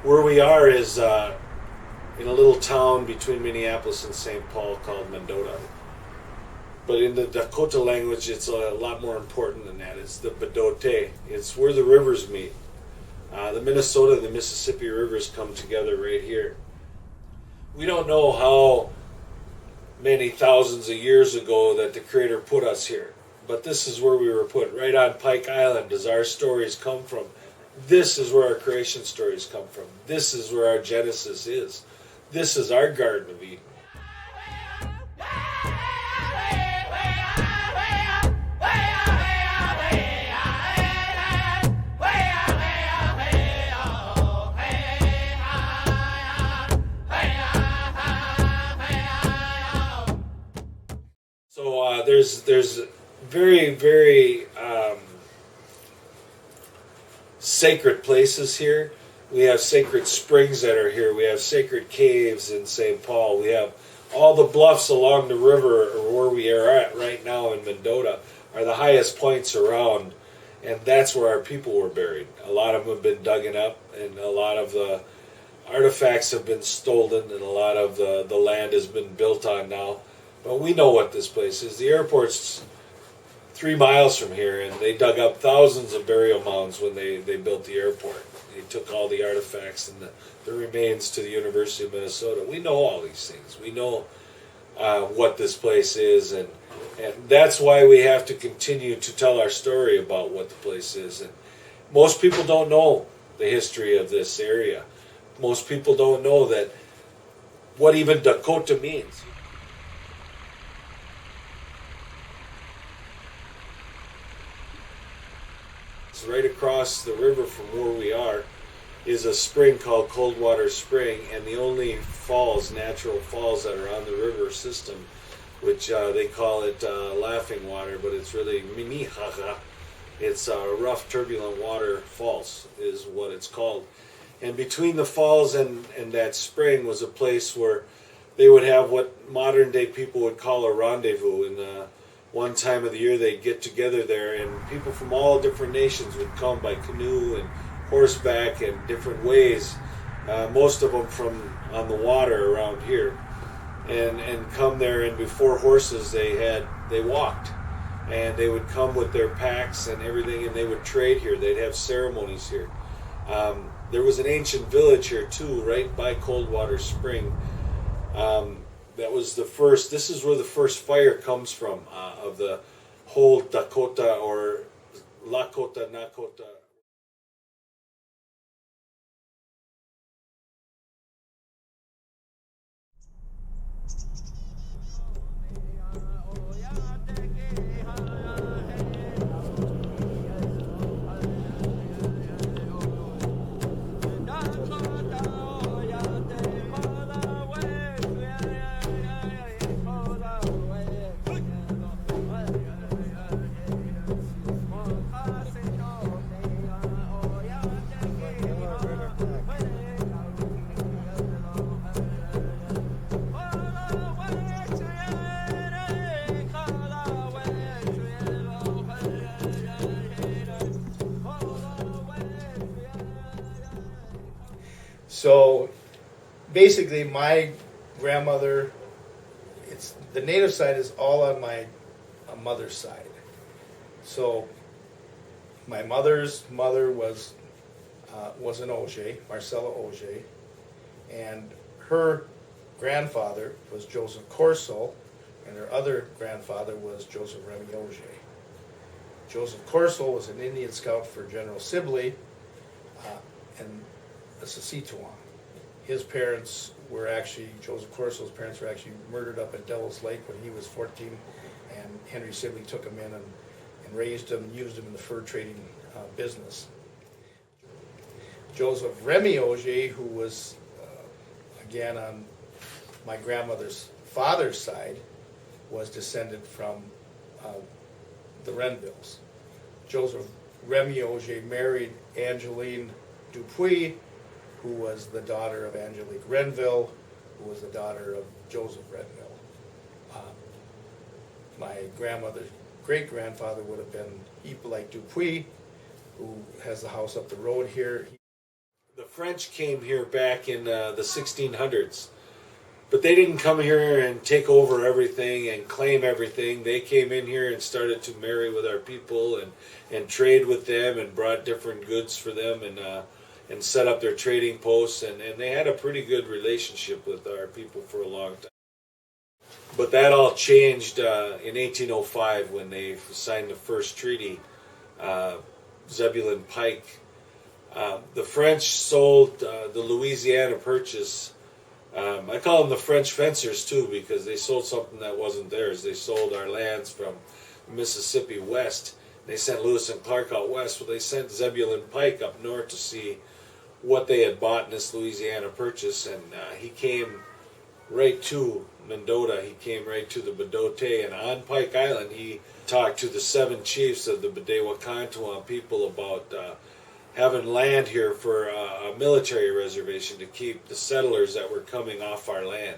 Where we are is in a little town between Minneapolis and St. Paul called Mendota. But in the Dakota language, it's a lot more important than that. It's the Mdewakanton. It's where the rivers meet. The Minnesota and the Mississippi rivers come together right here. We don't know how many thousands of years ago that the Creator put us here, but this is where we were put. Right on Pike Island does our stories come from. This is where our creation stories come from. This is where our Genesis is. This is our Garden of Eden. So there's very, very sacred places here. We have sacred springs that are here. We have sacred caves in St. Paul. We have all the bluffs along the river, or where we are at right now in Mendota, are the highest points around, and that's where our people were buried. A lot of them have been dug up, and a lot of the artifacts have been stolen, and a lot of the land has been built on now. But we know what this place is. The airport's 3 miles from here, and they dug up thousands of burial mounds when they built the airport. They took all the artifacts and the remains to the University of Minnesota. We know all these things. We know what this place is, and that's why we have to continue to tell our story about what the place is. And most people don't know the history of this area. Most people don't know that what even Dakota means. Right across the river from where we are is a spring called Coldwater Spring, and the only falls, natural falls, that are on the river system, which they call it laughing water, but it's really Minihaha. It's rough, turbulent water falls is what it's called. And between the falls and that spring was a place where they would have what modern day people would call a rendezvous. And one time of the year they'd get together there, and people from all different nations would come by canoe and horseback and different ways, most of them from on the water around here, and come there. And before horses they walked, and they would come with their packs and everything, and they would trade here. They'd have ceremonies here. There was an ancient village here too, right by Coldwater Spring. That was the first. This is where the first fire comes from, of the whole Dakota or Lakota, Nakota. So basically my grandmother, it's the native side is all on my mother's side. So my mother's mother was an Auger, Marcella Auger, and her grandfather was Joseph Corso, and her other grandfather was Joseph Remy Auger. Joseph Corso was an Indian scout for General Sibley, and a Saskatchewan. His parents were actually, Joseph Corso's parents were actually murdered up at Devil's Lake when he was 14, and Henry Sibley took him in and raised him, used him in the fur trading business. Joseph Remy Auger, who was, again, on my grandmother's father's side, was descended from the Renvilles. Joseph Remy Auger married Angeline Dupuis, who was the daughter of Angelique Renville, who was the daughter of Joseph Renville. My grandmother's great-grandfather would have been Hippolyte Dupuis, who has the house up the road here. The French came here back in the 1600s, but they didn't come here and take over everything and claim everything. They came in here and started to marry with our people and trade with them and brought different goods for them and set up their trading posts. And they had a pretty good relationship with our people for a long time. But that all changed in 1805 when they signed the first treaty, Zebulon Pike. The French sold the Louisiana Purchase. I call them the French fencers too, because they sold something that wasn't theirs. They sold our lands from Mississippi west. They sent Lewis and Clark out west. Well, they sent Zebulon Pike up north to see what they had bought in this Louisiana Purchase, and he came right to Mendota. He came right to the Mendota, and on Pike Island he talked to the 7 chiefs of the Mdewakanton people about having land here for a military reservation to keep the settlers that were coming off our land.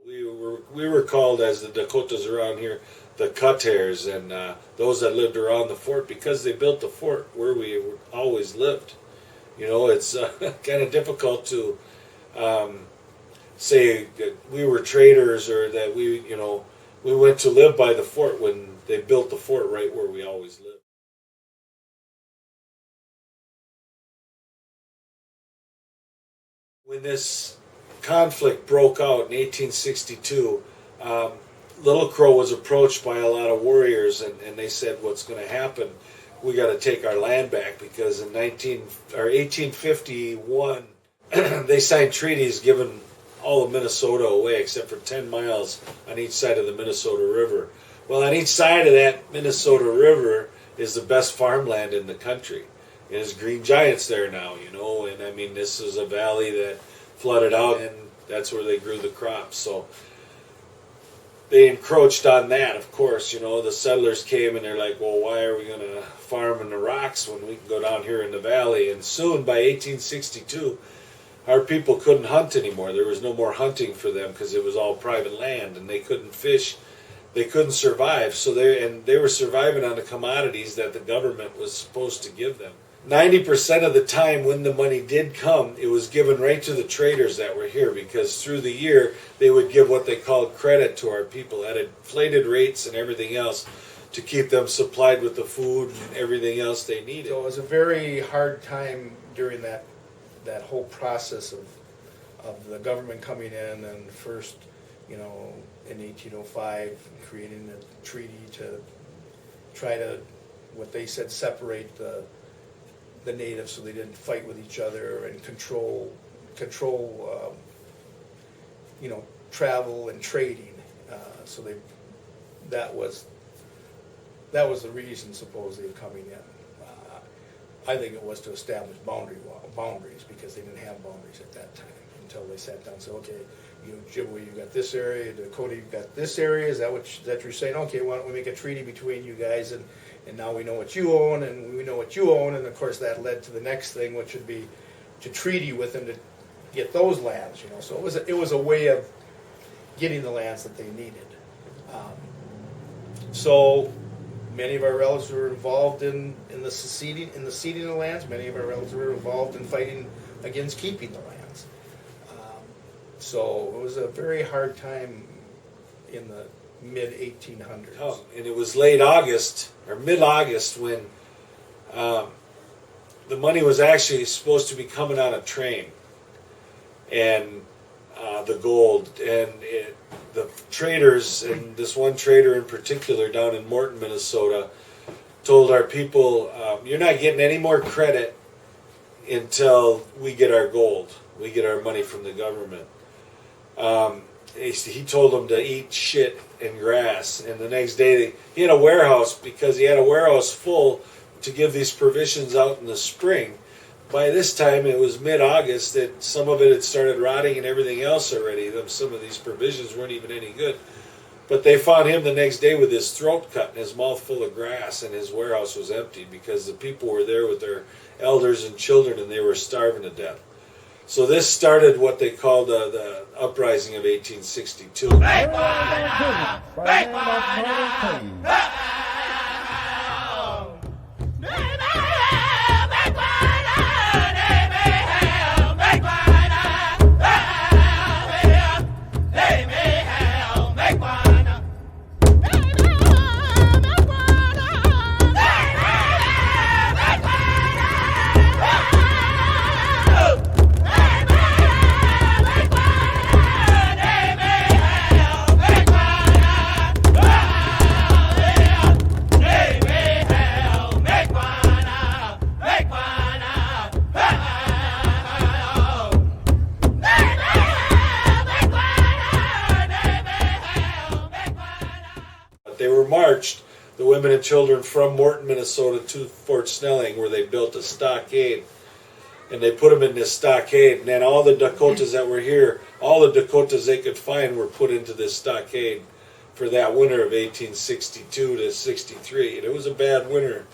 We were called, as the Dakotas around here, the Cutters, and those that lived around the fort, because they built the fort where we always lived. You know, it's kind of difficult to say that we were traders or that we went to live by the fort when they built the fort right where we always lived. When this conflict broke out in 1862, Little Crow was approached by a lot of warriors, and they said, what's going to happen? We got to take our land back, because in 1851, they signed treaties giving all of Minnesota away except for 10 miles on each side of the Minnesota River. Well, on each side of that Minnesota River is the best farmland in the country. And there's green giants there now, and I mean, this is a valley that flooded out, and that's where they grew the crops. So they encroached on that, of course. The settlers came and they're like, well, why are we going to farm in the rocks when we can go down here in the valley? And soon, by 1862, our people couldn't hunt anymore. There was no more hunting for them because it was all private land, and they couldn't fish. They couldn't survive. So they were surviving on the commodities that the government was supposed to give them. 90% of the time when the money did come, it was given right to the traders that were here, because through the year they would give what they called credit to our people at inflated rates and everything else to keep them supplied with the food and everything else they needed. So it was a very hard time during that whole process of the government coming in, and first, in 1805, creating a treaty to try to, what they said, separate the natives so they didn't fight with each other, and control travel and trading. So that was the reason supposedly of coming in. I think it was to establish boundaries, because they didn't have boundaries at that time until they sat down and said, okay, Ojibwe, you got this area, Dakota, you got this area. Is that what you're saying? Okay, why don't we make a treaty between you guys, and now we know what you own, and we know what you own, and of course that led to the next thing, which would be to treaty with them to get those lands. So it was a way of getting the lands that they needed. So many of our relatives were involved in the ceding of lands. Many of our relatives were involved in fighting against keeping the lands. So it was a very hard time in the mid-1800s. Oh, and it was late August, or mid-August, when the money was actually supposed to be coming on a train, and the gold, and the traders, and this one trader in particular down in Morton, Minnesota, told our people, you're not getting any more credit until we get our gold, we get our money from the government. He told them to eat shit and grass, and the next day he had a warehouse, because he had a warehouse full to give these provisions out in the spring. By this time, it was mid-August, that some of it had started rotting and everything else already. Some of these provisions weren't even any good. But they found him the next day with his throat cut and his mouth full of grass, and his warehouse was empty because the people were there with their elders and children, and they were starving to death. So this started what they called the uprising of 1862. marched the women and children from Morton, Minnesota to Fort Snelling, where they built a stockade. And they put them in this stockade. And then all the Dakotas that were here, all the Dakotas they could find were put into this stockade for that winter of 1862 to 63. And it was a bad winter.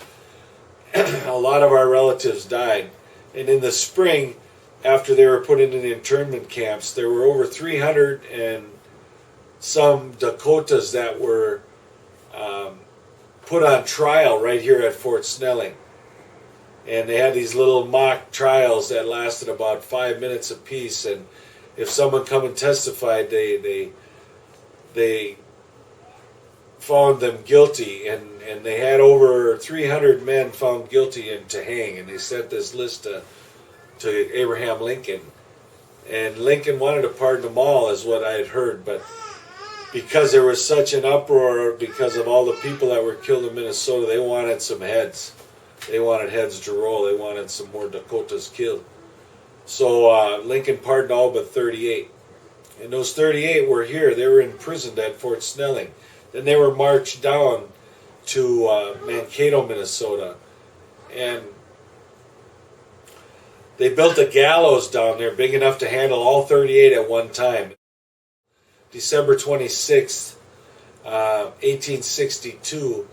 A lot of our relatives died. And in the spring, after they were put into the internment camps, there were over 300 and some Dakotas that were put on trial right here at Fort Snelling. And they had these little mock trials that lasted about 5 minutes apiece. And if someone come and testified, they found them guilty. And they had over 300 men found guilty and to hang. And they sent this list to Abraham Lincoln. And Lincoln wanted to pardon them all, is what I had heard. But because there was such an uproar because of all the people that were killed in Minnesota, they wanted some heads. They wanted heads to roll. They wanted some more Dakotas killed. So Lincoln pardoned all but 38. And those 38 were here. They were imprisoned at Fort Snelling. Then they were marched down to Mankato, Minnesota. And they built a gallows down there big enough to handle all 38 at one time. December 26th, 1862,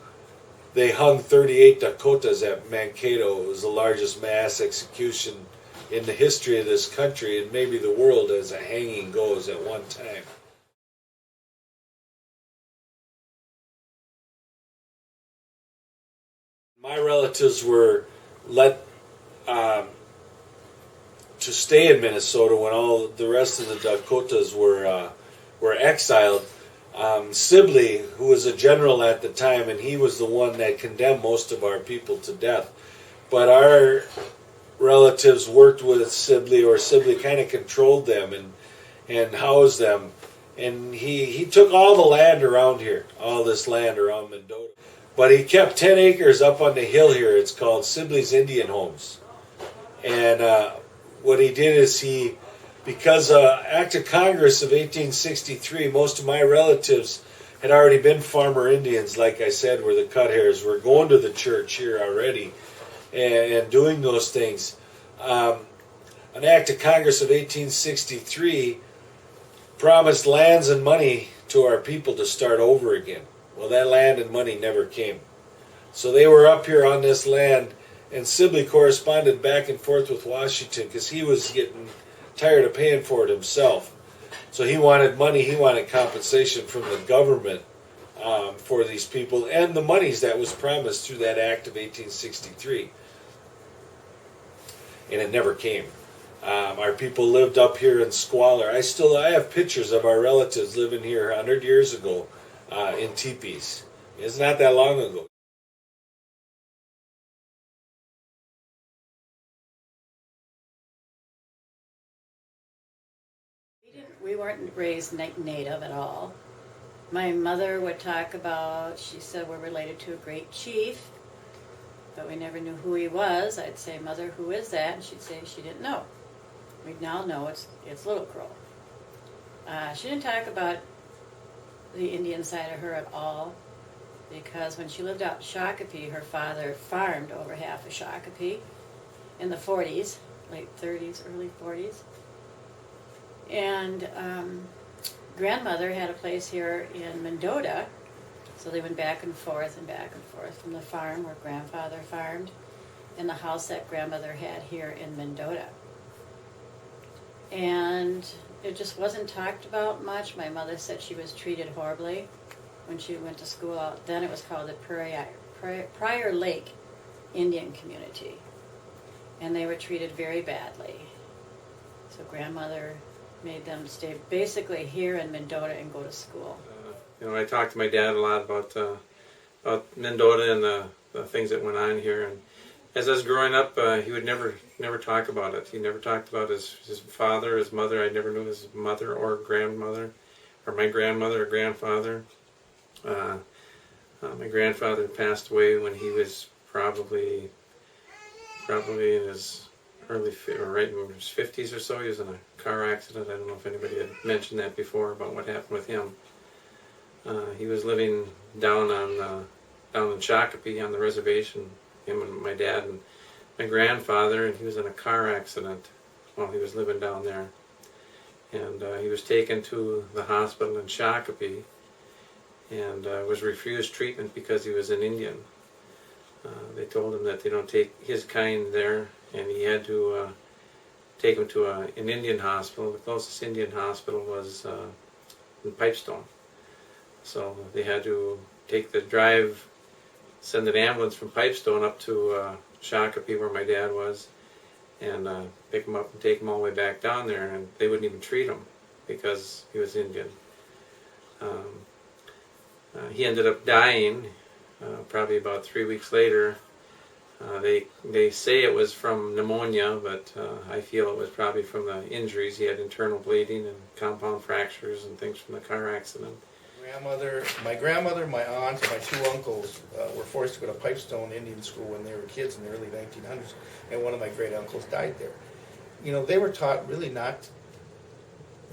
they hung 38 Dakotas at Mankato. It was the largest mass execution in the history of this country and maybe the world as a hanging goes at one time. My relatives were let to stay in Minnesota when all the rest of the Dakotas were exiled. Sibley, who was a general at the time, and he was the one that condemned most of our people to death. But our relatives worked with Sibley, or Sibley kind of controlled them and housed them. And he took all the land around here, all this land around Mendota. But he kept 10 acres up on the hill here. It's called Sibley's Indian Homes. And what he did is because Act of Congress of 1863, most of my relatives had already been farmer Indians, like I said, were the cut hairs, were going to the church here already and doing those things. An Act of Congress of 1863 promised lands and money to our people to start over again. Well, that land and money never came. So they were up here on this land, and Sibley corresponded back and forth with Washington because he was getting tired of paying for it himself. So he wanted money, he wanted compensation from the government for these people and the monies that was promised through that Act of 1863. And it never came. Our people lived up here in squalor. I have pictures of our relatives living here 100 years ago in teepees. It's not that long ago. We weren't raised native at all. My mother would talk about, she said we're related to a great chief, but we never knew who he was. I'd say, Mother, who is that? And she'd say she didn't know. We now know it's Little Crow. She didn't talk about the Indian side of her at all, because when she lived out in Shakopee, her father farmed over half of Shakopee in the 40s, late 30s, early 40s. And grandmother had a place here in Mendota, so they went back and forth from the farm where grandfather farmed and the house that grandmother had here in Mendota. And it just wasn't talked about much. My mother said she was treated horribly when she went to school out. Then it was called the Prior Lake Indian Community, and they were treated very badly. So grandmother made them stay basically here in Mendota and go to school. I talked to my dad a lot about Mendota and the things that went on here. And as I was growing up, he would never talk about it. He never talked about his father, his mother. I never knew his mother or grandmother, or my grandmother or grandfather. My grandfather passed away when he was probably in his right in his 50s or so. He was in a car accident. I don't know if anybody had mentioned that before about what happened with him. He was living down in Shakopee on the reservation. Him and my dad and my grandfather, and he was in a car accident while he was living down there. And he was taken to the hospital in Shakopee and was refused treatment because he was an Indian. They told him that they don't take his kind there, and he had to take him to an Indian hospital. The closest Indian hospital was in Pipestone. So they had to take the drive, send an ambulance from Pipestone up to Shakopee, where my dad was, and pick him up and take him all the way back down there, and they wouldn't even treat him because he was Indian. He ended up dying probably about 3 weeks later. They say it was from pneumonia, but I feel it was probably from the injuries. He had internal bleeding and compound fractures and things from the car accident. My grandmother, my aunt, and my two uncles were forced to go to Pipestone Indian School when they were kids in the early 1900s, and one of my great uncles died there. You know, they were taught really not.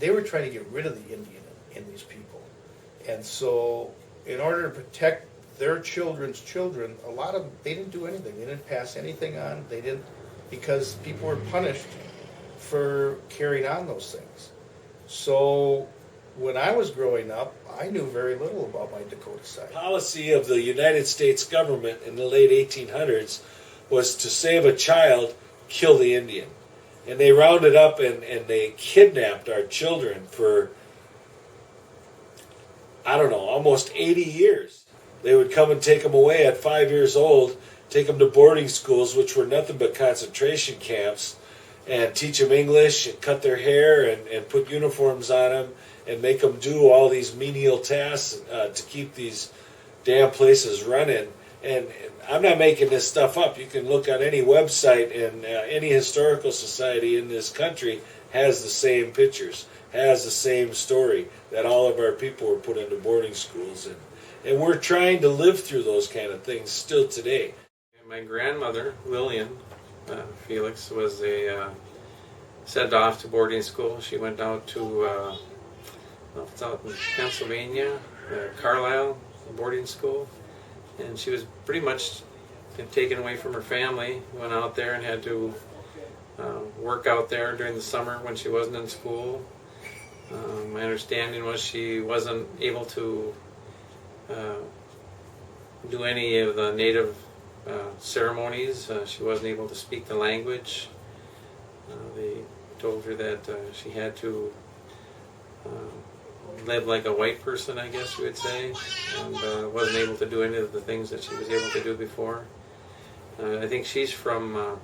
They were trying to get rid of the Indian in these people, and so in order to protect their children's children, a lot of them, they didn't do anything. They didn't pass anything on. They didn't, because people were punished for carrying on those things. So when I was growing up, I knew very little about my Dakota side. Policy of the United States government in the late 1800s was to save a child, kill the Indian. And they rounded up and they kidnapped our children for, I don't know, almost 80 years. They would come and take them away at 5 years old, take them to boarding schools, which were nothing but concentration camps, and teach them English and cut their hair and put uniforms on them and make them do all these menial tasks to keep these damn places running. And I'm not making this stuff up. You can look on any website, and any historical society in this country has the same pictures, has the same story, that all of our people were put into boarding schools. And we're trying to live through those kind of things still today. My grandmother, Lillian Felix, was sent off to boarding school. She went out to, it's out in Pennsylvania, Carlisle boarding school. And she was pretty much taken away from her family, went out there and had to work out there during the summer when she wasn't in school. My understanding was she wasn't able to do any of the native ceremonies. She wasn't able to speak the language. They told her that she had to live like a white person, I guess you would say, and wasn't able to do any of the things that she was able to do before. I think she's from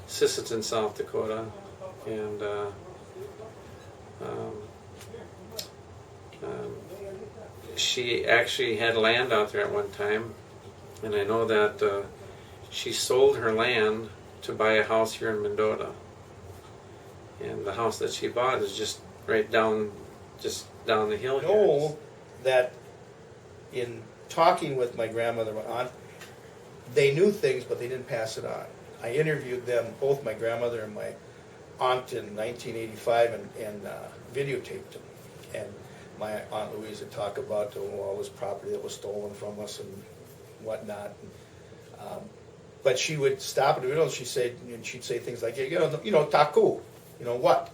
Sisseton, South Dakota, and she actually had land out there at one time, and I know that she sold her land to buy a house here in Mendota. And the house that she bought is just right down the hill here. I know that in talking with my grandmother and my aunt, they knew things, but they didn't pass it on. I interviewed them, both my grandmother and my aunt, in 1985 and videotaped them. And my Aunt Louisa talked about all this property that was stolen from us and whatnot. But she would stop in the middle and she'd say things like, taku, what?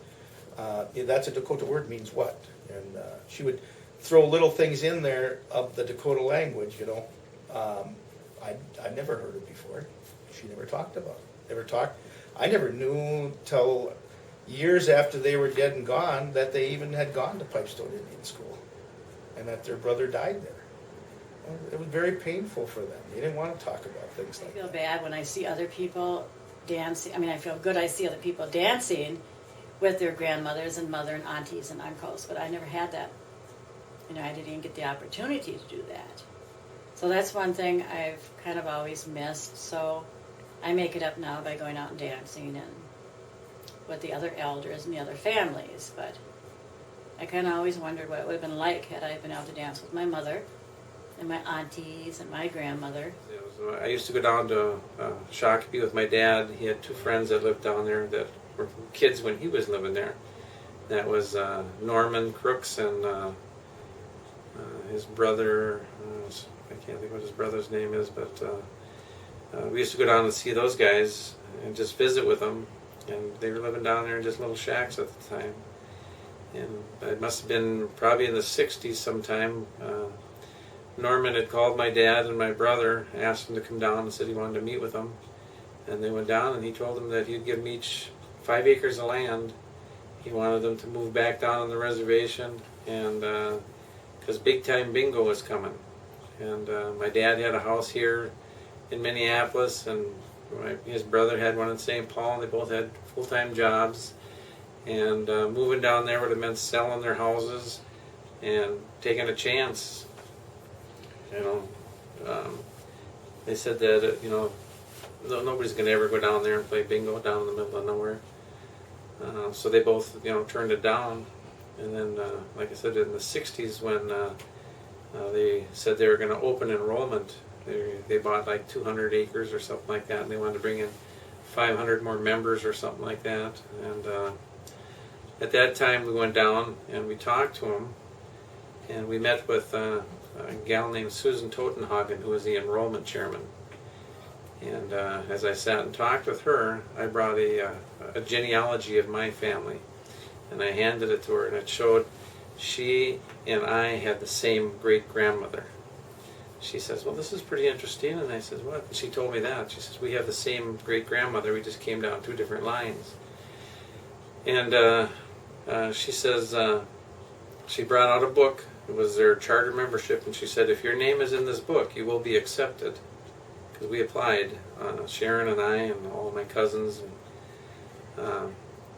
That's a Dakota word, means what? And she would throw little things in there of the Dakota language, I'd never heard it before. She never talked about it. I never knew till years after they were dead and gone that they even had gone to Pipestone Indian School and that their brother died there. It was very painful for them. They didn't want to talk about things like that. I feel bad when I see other people dancing. I mean, I feel good I see other people dancing with their grandmothers and mother and aunties and uncles, but I never had that. I didn't even get the opportunity to do that. So that's one thing I've kind of always missed. So I make it up now by going out and dancing and with the other elders and the other families. But I kind of always wondered what it would have been like had I been able to dance with my mother and my aunties and my grandmother. I used to go down to Shakopee with my dad. He had two friends that lived down there that were kids when he was living there. That was Norman Crooks and his brother, I can't think what his brother's name is, but we used to go down and see those guys and just visit with them. And they were living down there in just little shacks at the time. And it must have been probably in the 60s sometime. Norman had called my dad and my brother, asked them to come down and said he wanted to meet with them. And they went down and he told them that he'd give them each 5 acres of land. He wanted them to move back down on the reservation, and because big time bingo was coming. And my dad had a house here in Minneapolis, and his brother had one in St. Paul, and they both had full-time jobs. And moving down there would have meant selling their houses and taking a chance. They said that nobody's going to ever go down there and play bingo down in the middle of nowhere. So they both turned it down. And then, like I said, in the 60s when they said they were going to open enrollment, they bought like 200 acres or something like that, and they wanted to bring in 500 more members or something like that. And at that time we went down and we talked to them, and we met with a gal named Susan Totenhagen, who was the enrollment chairman. And as I sat and talked with her, I brought a genealogy of my family, and I handed it to her, and it showed she and I had the same great-grandmother. She says, well, this is pretty interesting. And I said, what? And she told me that. She says, we have the same great-grandmother. We just came down 2 different lines. And she says, she brought out a book. It was their charter membership. And she said, if your name is in this book, you will be accepted. Because we applied, Sharon and I and all my cousins. And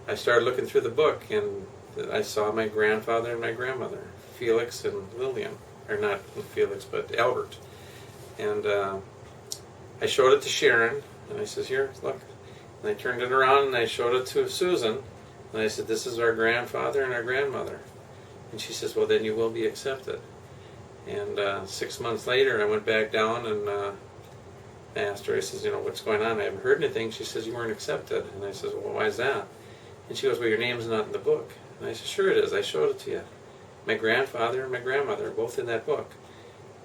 I started looking through the book, and I saw my grandfather and my grandmother, Felix and Lillian. Or not Felix, but Albert. And I showed it to Sharon, and I says, here, look. And I turned it around, and I showed it to Susan, and I said, this is our grandfather and our grandmother. And she says, well, then you will be accepted. And 6 months later, I went back down, and I asked her, I says, what's going on? I haven't heard anything. She says, you weren't accepted. And I says, well, why is that? And she goes, well, your name's not in the book. And I said, sure it is. I showed it to you. My grandfather and my grandmother are both in that book.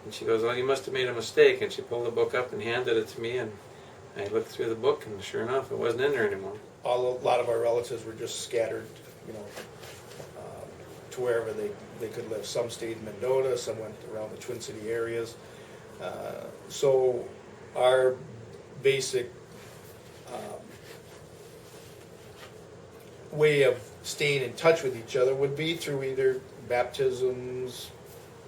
And she goes, well, you must have made a mistake. And she pulled the book up and handed it to me, and I looked through the book, and sure enough, it wasn't in there anymore. A lot of our relatives were just scattered, to wherever they could live. Some stayed in Mendota, some went around the Twin City areas. So our basic way of staying in touch with each other would be through either baptisms,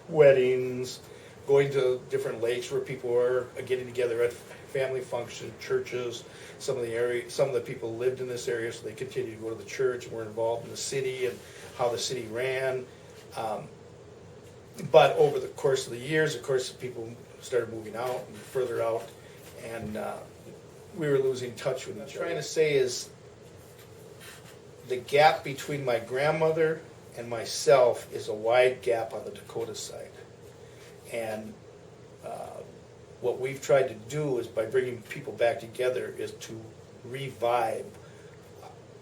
weddings, going to different lakes where people are getting together at family functions, churches. Some of the people lived in this area, so they continued to go to the church and were involved in the city and how the city ran. But over the course of the years, of course, people started moving out and further out, and we were losing touch with each other. What I'm trying to say is the gap between my grandmother and myself is a wide gap on the Dakota side. And what we've tried to do is, by bringing people back together, is to revive,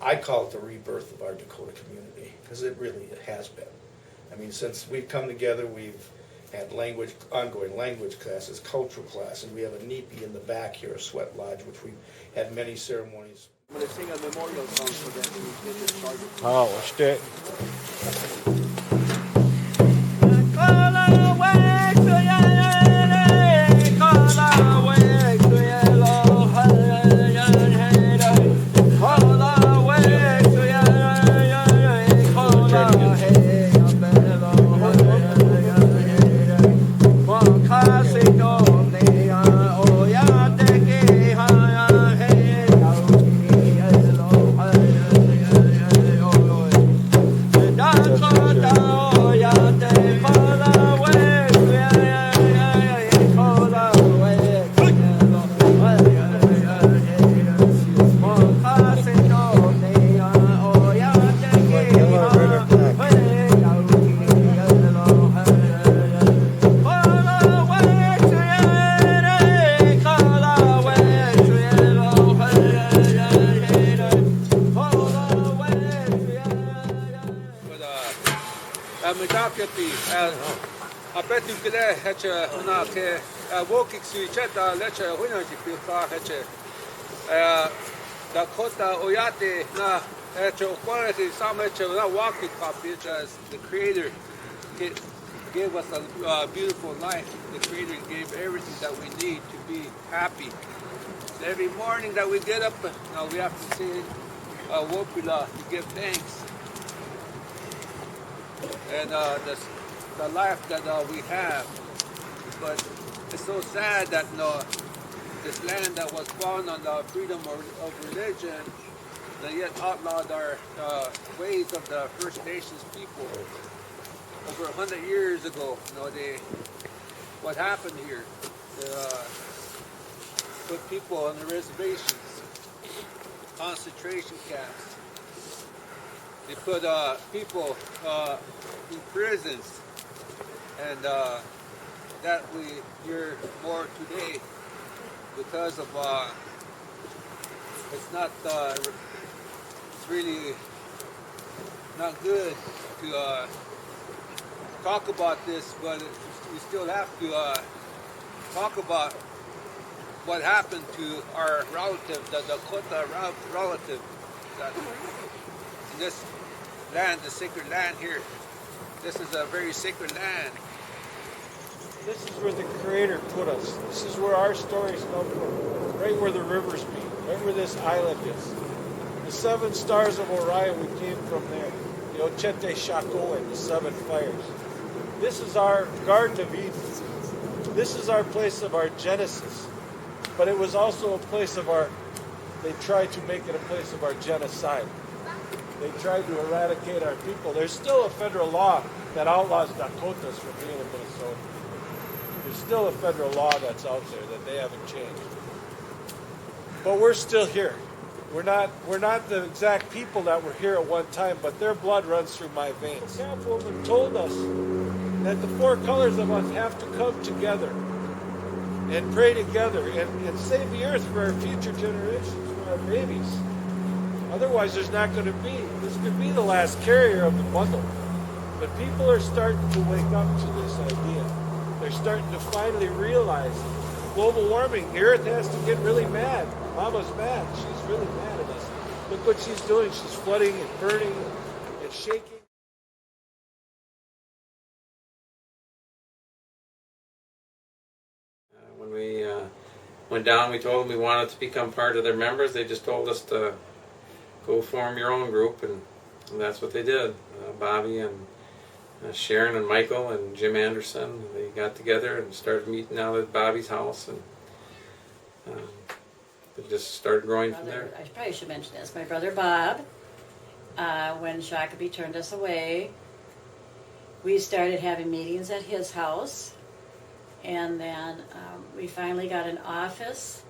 I call it the rebirth of our Dakota community, because it really has been. I mean, since we've come together, we've had ongoing language classes, cultural classes. We have a NEPI in the back here, a sweat lodge, which we had many ceremonies. I'm going to sing a memorial song for them when we get started. Oh, watch it. I bet you could hatch a walking switch at the lecture winner if you thought hatch the Kota Oyate na hatch a quality some hatch a walking copy as the creator gave us a beautiful life. The creator gave everything that we need to be happy. So every morning that we get up, we have to say Wopila to give thanks. And the life that we have. But it's so sad that this land that was found on the freedom of religion, that yet outlawed our ways of the First Nations people. Over 100 years ago, what happened here? They put people on the reservations, concentration camps. They put people in prisons, and that we hear more today because of it's not it's really not good to talk about this, but we still have to talk about what happened to our relative, the Dakota relative, that in this land, the sacred land here. This is a very sacred land. This is where the Creator put us. This is where our stories come from. Right where the rivers meet. Right where this island is. The 7 stars of Orion, we came from there. The Ochete Shakoe, the 7 fires. This is our Garden of Eden. This is our place of our Genesis. But it was also a place of our, they tried to make it a place of our genocide. They tried to eradicate our people. There's still a federal law that outlaws Dakotas from being in Minnesota. There's still a federal law that's out there that they haven't changed. But we're still here. We're not the exact people that were here at one time, but their blood runs through my veins. The camp woman told us that the 4 colors of us have to come together and pray together and save the earth for our future generations, for our babies. Otherwise, there's not going to be. This could be the last carrier of the bundle. But people are starting to wake up to this idea. They're starting to finally realize global warming. The earth has to get really mad. Mama's mad. She's really mad at us. Look what she's doing. She's flooding and burning and shaking. When we went down, we told them we wanted to become part of their members. They just told us to go form your own group, and that's what they did. Bobby and Sharon and Michael and Jim Anderson, they got together and started meeting out at Bobby's house, and it just started growing from there. I probably should mention this. My brother Bob, when Shakopee turned us away, we started having meetings at his house, and then we finally got an office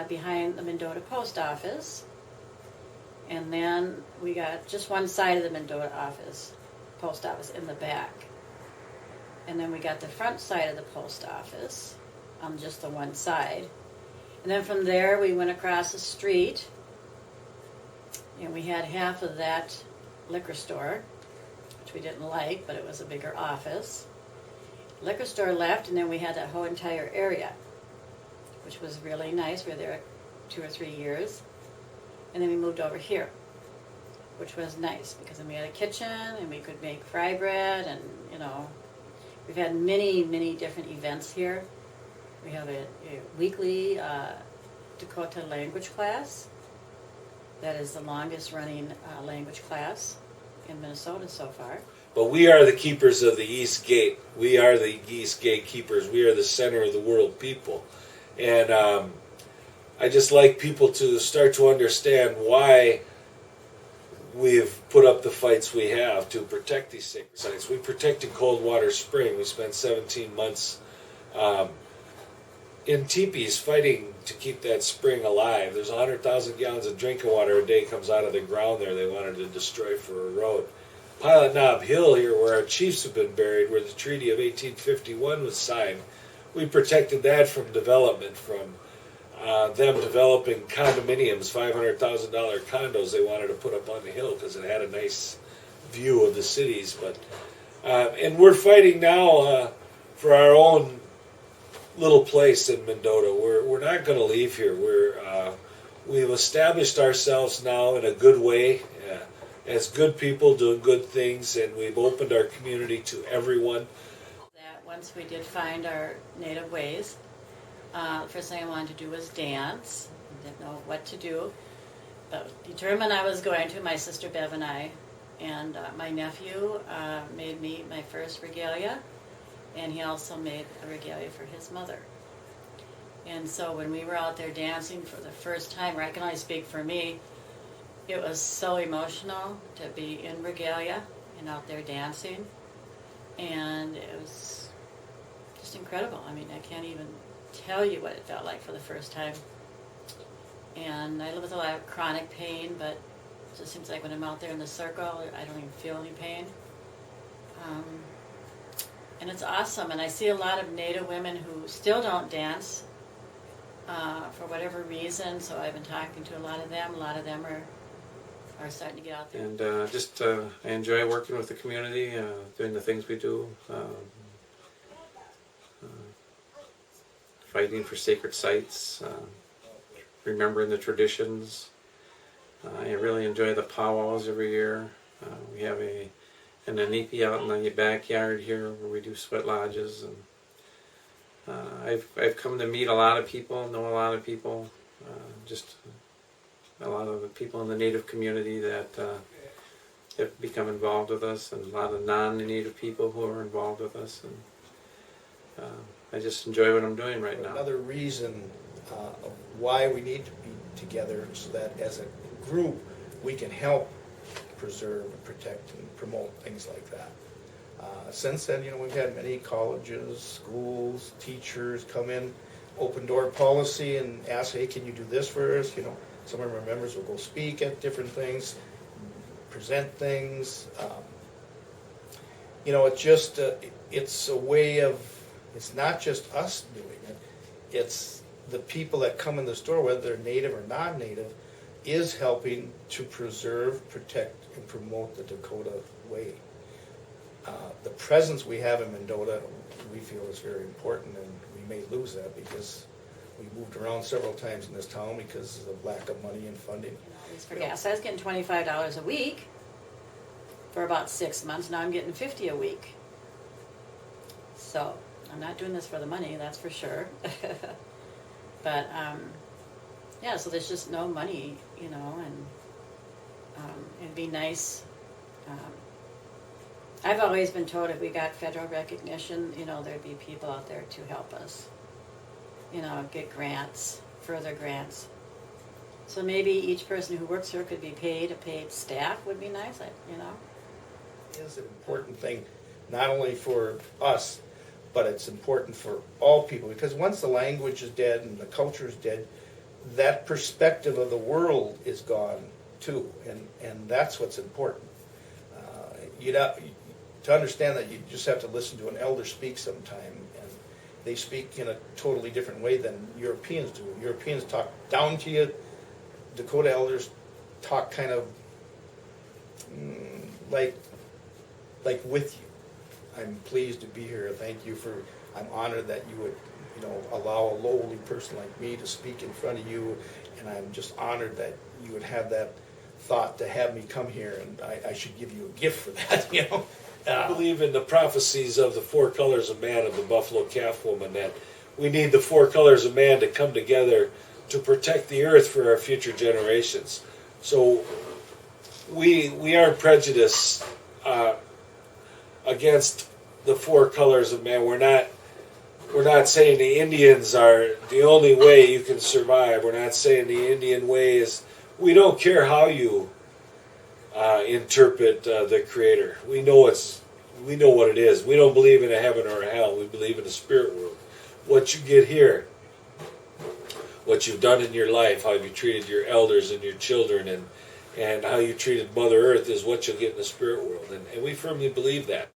behind the Mendota post office, and then we got just one side of the Mendota post office in the back, and then we got the front side of the post office on just the one side, and then from there we went across the street, and we had half of that liquor store, which we didn't like, but it was a bigger office. Liquor store left, and then we had that whole entire area, which was really nice. We were there 2 or 3 years, and then we moved over here, which was nice because then we had a kitchen and we could make fry bread, and we've had many different events here. We have a weekly Dakota language class. That is the longest running language class in Minnesota so far. But we are the keepers of the East Gate. We are the East Gate keepers. We are the center of the world people. And I just like people to start to understand why we've put up the fights we have to protect these sacred sites. We protected Coldwater Spring. We spent 17 months in teepees fighting to keep that spring alive. There's 100,000 gallons of drinking water a day comes out of the ground there they wanted to destroy for a road. Pilot Knob Hill here, where our chiefs have been buried, where the Treaty of 1851 was signed, we protected that from development, from them developing condominiums, $500,000 condos they wanted to put up on the hill because it had a nice view of the cities. But And we're fighting now for our own little place in Mendota. We're not going to leave here. We've established ourselves now in a good way as good people doing good things, and we've opened our community to everyone. That once we did find our native ways, first thing I wanted to do was dance. Didn't know what to do, but determined I was going to. My sister Bev and I, and my nephew made me my first regalia, and he also made a regalia for his mother. And so when we were out there dancing for the first time, or I can only speak for me, it was so emotional to be in regalia and out there dancing, and it was just incredible. I mean, I can't even tell you what it felt like for the first time. And I live with a lot of chronic pain, but it just seems like when I'm out there in the circle, I don't even feel any pain. And it's awesome. And I see a lot of Native women who still don't dance for whatever reason. So I've been talking to a lot of them. A lot of them are starting to get out there. And I enjoy working with the community, doing the things we do, fighting for sacred sites, remembering the traditions. I really enjoy the powwows every year. We have an anipi out in the backyard here where we do sweat lodges, and I've come to meet a lot of people, know a lot of people, just a lot of the people in the Native community that have become involved with us, and a lot of non-Native people who are involved with us, and I just enjoy what I'm doing right now. Another reason of why we need to be together, so that as a group we can help preserve, protect, and promote things like that. Since then, we've had many colleges, schools, teachers come in, open door policy, and ask, hey, can you do this for us? Some of our members will go speak at different things, present things. It's just it's a way of, it's not just us doing it, it's the people that come in the store, whether they're Native or non-Native, is helping to preserve, protect, and promote the Dakota way. The presence we have in Mendota, we feel is very important, and we may lose that because we moved around several times in this town because of the lack of money and funding. For gas, I was getting $25 a week for about 6 months. Now I'm getting $50 a week. So I'm not doing this for the money, that's for sure. But yeah, so there's just no money, and it'd be nice. I've always been told if we got federal recognition, there'd be people out there to help us, get grants, further grants. So maybe each person who works here could be paid. A paid staff would be nice, It is an important thing, not only for us, but it's important for all people, because once the language is dead and the culture is dead, that perspective of the world is gone too, and that's what's important. To understand that, you just have to listen to an elder speak sometime, and they speak in a totally different way than Europeans do. Europeans talk down to you. Dakota elders talk kind of like with you. I'm pleased to be here. Thank you I'm honored that you would, allow a lowly person like me to speak in front of you, and I'm just honored that you would have that thought to have me come here, and I should give you a gift for that, I believe in the prophecies of the 4 colors of man of the buffalo calf woman, that we need the 4 colors of man to come together to protect the earth for our future generations. So we aren't prejudiced against the 4 colors of man. We're not saying the Indians are the only way you can survive. We're not saying the Indian way is. We don't care how you interpret the Creator. We know what it is. We don't believe in a heaven or a hell. We believe in a spirit world. What you get here, what you've done in your life, how you treated your elders and your children, and how you treated Mother Earth is what you'll get in the spirit world. And we firmly believe that.